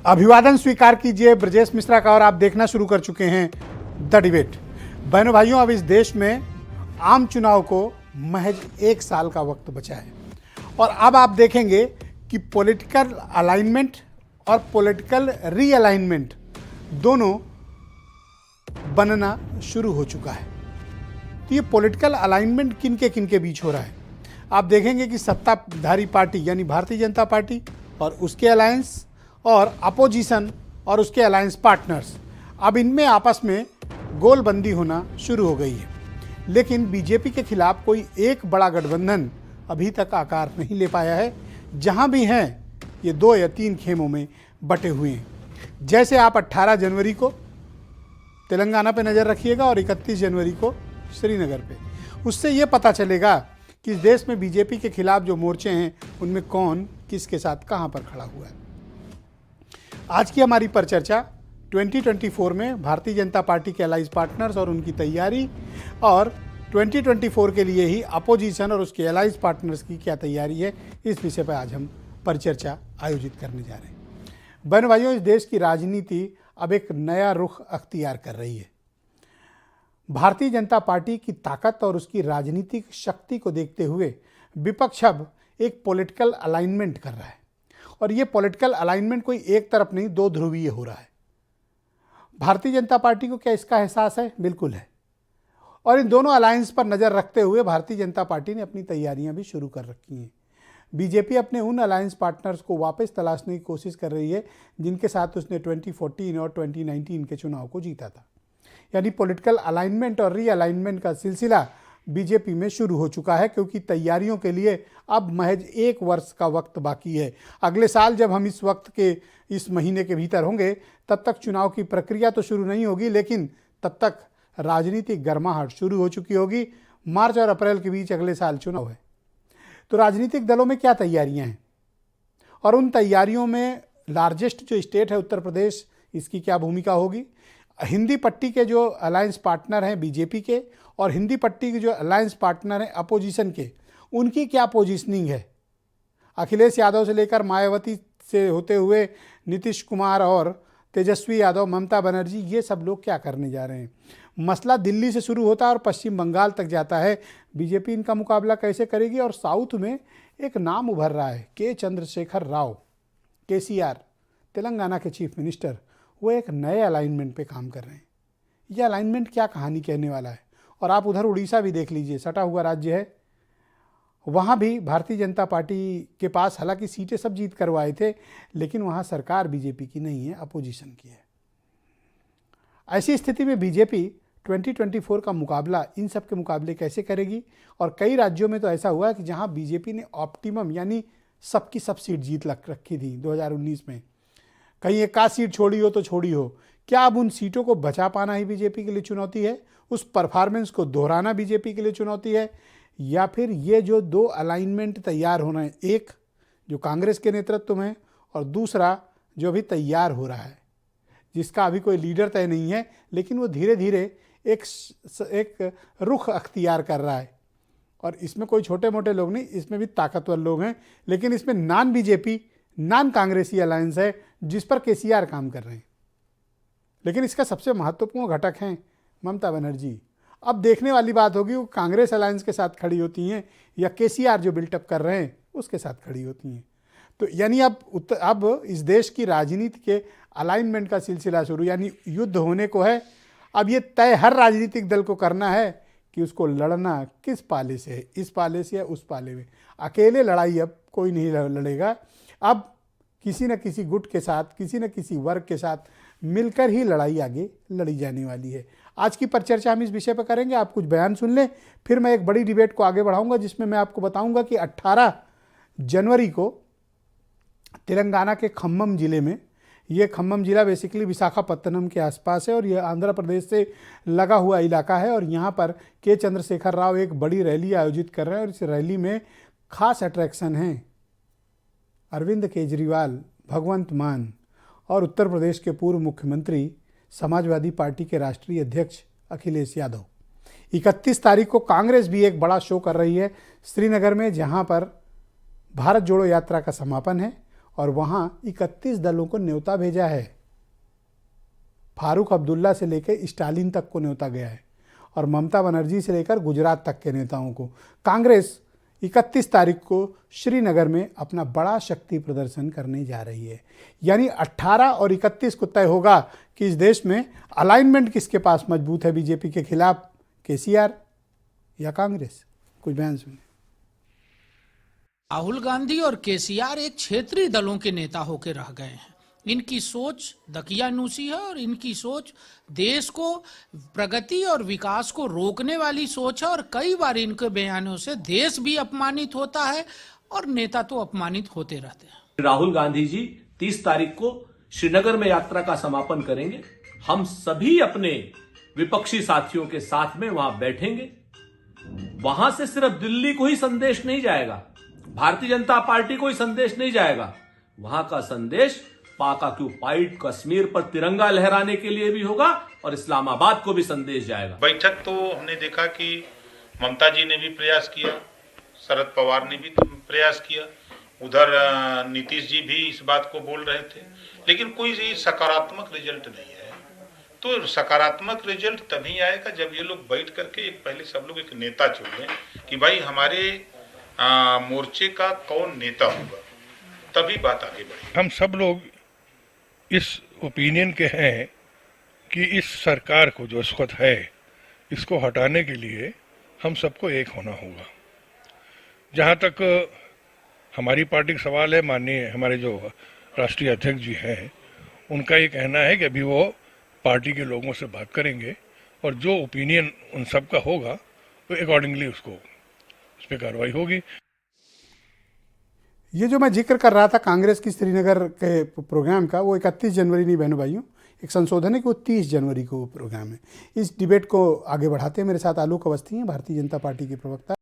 अभिवादन स्वीकार कीजिए ब्रजेश मिश्रा का। और आप देखना शुरू कर चुके हैं द डिबेट। बहनों भाइयों, अब इस देश में आम चुनाव को महज 1 साल का वक्त बचा है और अब आप देखेंगे कि पॉलिटिकल अलाइनमेंट और पॉलिटिकल रीअलाइनमेंट दोनों बनना शुरू हो चुका है। तो ये पॉलिटिकल अलाइनमेंट किन के बीच हो रहा है? आप देखेंगे कि सत्ताधारी पार्टी यानी भारतीय जनता पार्टी और उसके अलायंस और अपोजिशन और उसके अलायंस पार्टनर्स, अब इनमें आपस में गोलबंदी होना शुरू हो गई है। लेकिन बीजेपी के खिलाफ कोई एक बड़ा गठबंधन अभी तक आकार नहीं ले पाया है। जहां भी हैं ये 2 या 3 खेमों में बटे हुए हैं। जैसे आप 18 जनवरी को तेलंगाना पे नज़र रखिएगा और 31 जनवरी को श्रीनगर पे, उससे ये पता चलेगा कि इस देश में बीजेपी के खिलाफ जो मोर्चे हैं उनमें कौन किसके साथ कहां पर खड़ा हुआ है। आज की हमारी परिचर्चा 2024 में भारतीय जनता पार्टी के अलाइज पार्टनर्स और उनकी तैयारी, और 2024 के लिए ही अपोजिशन और उसके अलाइज पार्टनर्स की क्या तैयारी है, इस विषय पर आज हम परिचर्चा आयोजित करने जा रहे हैं। बहन भाइयों, इस देश की राजनीति अब एक नया रुख अख्तियार कर रही है। भारतीय जनता पार्टी की ताकत और उसकी राजनीतिक शक्ति को देखते हुए विपक्ष अब एक पॉलिटिकल अलाइनमेंट कर रहा है और ये पॉलिटिकल अलाइनमेंट कोई एक तरफ नहीं, 2 ध्रुवीय हो रहा है। भारतीय जनता पार्टी को क्या इसका एहसास है? बिल्कुल है। और इन दोनों अलायंस पर नज़र रखते हुए भारतीय जनता पार्टी ने अपनी तैयारियां भी शुरू कर रखी हैं। बीजेपी अपने उन अलायंस पार्टनर्स को वापस तलाशने की कोशिश कर रही है जिनके साथ उसने 2014 और 2019 के चुनाव को जीता था। यानी पॉलिटिकल अलाइनमेंट और रीअलाइनमेंट का सिलसिला बीजेपी में शुरू हो चुका है, क्योंकि तैयारियों के लिए अब महज 1 वर्ष का वक्त बाकी है। अगले साल जब हम इस वक्त के इस महीने के भीतर होंगे तब तक चुनाव की प्रक्रिया तो शुरू नहीं होगी, लेकिन तब तक राजनीतिक गर्माहट शुरू हो चुकी होगी। मार्च और अप्रैल के बीच अगले साल चुनाव है। तो राजनीतिक दलों में क्या तैयारियां हैं और उन तैयारियों में लार्जेस्ट जो स्टेट है उत्तर प्रदेश, इसकी क्या भूमिका होगी? हिंदी पट्टी के जो अलायंस पार्टनर हैं बीजेपी के और हिंदी पट्टी के जो अलायंस पार्टनर हैं अपोजिशन के, उनकी क्या पोजीशनिंग है? अखिलेश यादव से लेकर मायावती से होते हुए नीतीश कुमार और तेजस्वी यादव, ममता बनर्जी, ये सब लोग क्या करने जा रहे हैं? मसला दिल्ली से शुरू होता है और पश्चिम बंगाल तक जाता है। बीजेपी इनका मुकाबला कैसे करेगी? और साउथ में एक नाम उभर रहा है, के चंद्रशेखर राव, KCR, तेलंगाना के चीफ मिनिस्टर, वो एक नए अलाइनमेंट पे काम कर रहे हैं। ये अलाइनमेंट क्या कहानी कहने वाला है? और आप उधर उड़ीसा भी देख लीजिए, सटा हुआ राज्य है, वहाँ भी भारतीय जनता पार्टी के पास हालांकि सीटें सब जीत करवाए थे, लेकिन वहाँ सरकार बीजेपी की नहीं है, अपोजिशन की है। ऐसी स्थिति में बीजेपी 2024 का मुकाबला इन सब के मुकाबले कैसे करेगी? और कई राज्यों में तो ऐसा हुआ है कि जहाँ बीजेपी ने ऑप्टिमम यानी सबकी सब सीट जीत रखी थी 2019 में, कहीं एक आध सीट छोड़ी हो तो छोड़ी हो। क्या अब उन सीटों को बचा पाना ही बीजेपी के लिए चुनौती है? उस परफॉर्मेंस को दोहराना बीजेपी के लिए चुनौती है? या फिर ये जो 2 अलाइनमेंट तैयार होना है, एक जो कांग्रेस के नेतृत्व में और दूसरा जो अभी तैयार हो रहा है, जिसका अभी कोई लीडर तय नहीं है, लेकिन वो धीरे धीरे एक रुख अख्तियार कर रहा है। और इसमें कोई छोटे मोटे लोग नहीं, इसमें भी ताकतवर लोग हैं, लेकिन इसमें नॉन बीजेपी नॉन कांग्रेसी अलायंस है जिस पर KCR काम कर रहे हैं। लेकिन इसका सबसे महत्वपूर्ण घटक हैं ममता बनर्जी। अब देखने वाली बात होगी वो कांग्रेस अलायंस के साथ खड़ी होती हैं या KCR जो बिल्टअप कर रहे हैं उसके साथ खड़ी होती हैं। तो यानी अब इस देश की राजनीति के अलाइनमेंट का सिलसिला शुरू, यानी युद्ध होने को है। अब ये तय हर राजनीतिक दल को करना है कि उसको लड़ना किस पाले से है, इस पाले से या उस पाले में। अकेले लड़ाई अब कोई नहीं लड़ेगा। अब किसी न किसी गुट के साथ, किसी न किसी वर्ग के साथ मिलकर ही लड़ाई आगे लड़ी जाने वाली है। आज की परिचर्चा हम इस विषय पर करेंगे। आप कुछ बयान सुन लें, फिर मैं एक बड़ी डिबेट को आगे बढ़ाऊंगा जिसमें मैं आपको बताऊंगा कि 18 जनवरी को तेलंगाना के खम्मम जिले में, ये खम्मम जिला बेसिकली विशाखापत्तनम के आसपास है और यह आंध्र प्रदेश से लगा हुआ इलाका है, और यहाँ पर के चंद्रशेखर राव एक बड़ी रैली आयोजित कर रहे हैं और इस रैली में खास अट्रैक्शन है अरविंद केजरीवाल, भगवंत मान और उत्तर प्रदेश के पूर्व मुख्यमंत्री समाजवादी पार्टी के राष्ट्रीय अध्यक्ष अखिलेश यादव। 31 तारीख को कांग्रेस भी एक बड़ा शो कर रही है श्रीनगर में, जहां पर भारत जोड़ो यात्रा का समापन है और वहां 31 दलों को न्योता भेजा है। फारूक अब्दुल्ला से लेकर स्टालिन तक को न्योता गया है और ममता बनर्जी से लेकर गुजरात तक के नेताओं को। कांग्रेस 31 तारीख को श्रीनगर में अपना बड़ा शक्ति प्रदर्शन करने जा रही है। यानी 18 और 31 को तय होगा कि इस देश में अलाइनमेंट किसके पास मजबूत है, बीजेपी के खिलाफ केसीआर या कांग्रेस। कुछ बयान सुनिए। राहुल गांधी और केसीआर एक क्षेत्रीय दलों के नेता होकर रह गए हैं। इनकी सोच दकियानूसी है और इनकी सोच देश को प्रगति और विकास को रोकने वाली सोच है और कई बार इनके बयानों से देश भी अपमानित होता है और नेता तो अपमानित होते रहते हैं। राहुल गांधी जी 30 तारीख को श्रीनगर में यात्रा का समापन करेंगे। हम सभी अपने विपक्षी साथियों के साथ में वहां बैठेंगे। वहां से सिर्फ दिल्ली को ही संदेश नहीं जाएगा, भारतीय जनता पार्टी को ही संदेश नहीं जाएगा, वहां का संदेश पाक ऑक्यूपाइड कश्मीर पर तिरंगा लहराने के लिए भी होगा और इस्लामाबाद को भी संदेश जाएगा। बैठक तो हमने देखा कि ममता जी ने भी प्रयास किया, शरद पवार ने भी प्रयास किया, उधर नीतीश जी भी इस बात को बोल रहे थे, लेकिन कोई सकारात्मक रिजल्ट नहीं है। तो सकारात्मक रिजल्ट तभी आएगा जब ये लोग बैठ करके पहले सब लोग एक नेता चुन लें कि भाई हमारे मोर्चे का कौन नेता होगा, तभी बात आगे बढ़ेगी। हम सब लोग इस ओपिनियन के हैं कि इस सरकार को जो इस वक्त है इसको हटाने के लिए हम सबको एक होना होगा। जहाँ तक हमारी पार्टी का सवाल है, माननीय हमारे जो राष्ट्रीय अध्यक्ष जी हैं उनका ये कहना है कि अभी वो पार्टी के लोगों से बात करेंगे और जो ओपिनियन उन सब का होगा तो अकॉर्डिंगली उसको उस पर कार्रवाई होगी। ये जो मैं जिक्र कर रहा था कांग्रेस की श्रीनगर के प्रोग्राम का, वो 31 जनवरी नहीं बहनों भाइयों, एक संशोधन है कि वो 30 जनवरी को प्रोग्राम है। इस डिबेट को आगे बढ़ाते हैं मेरे साथ आलोक अवस्थी हैं, भारतीय जनता पार्टी के प्रवक्ता।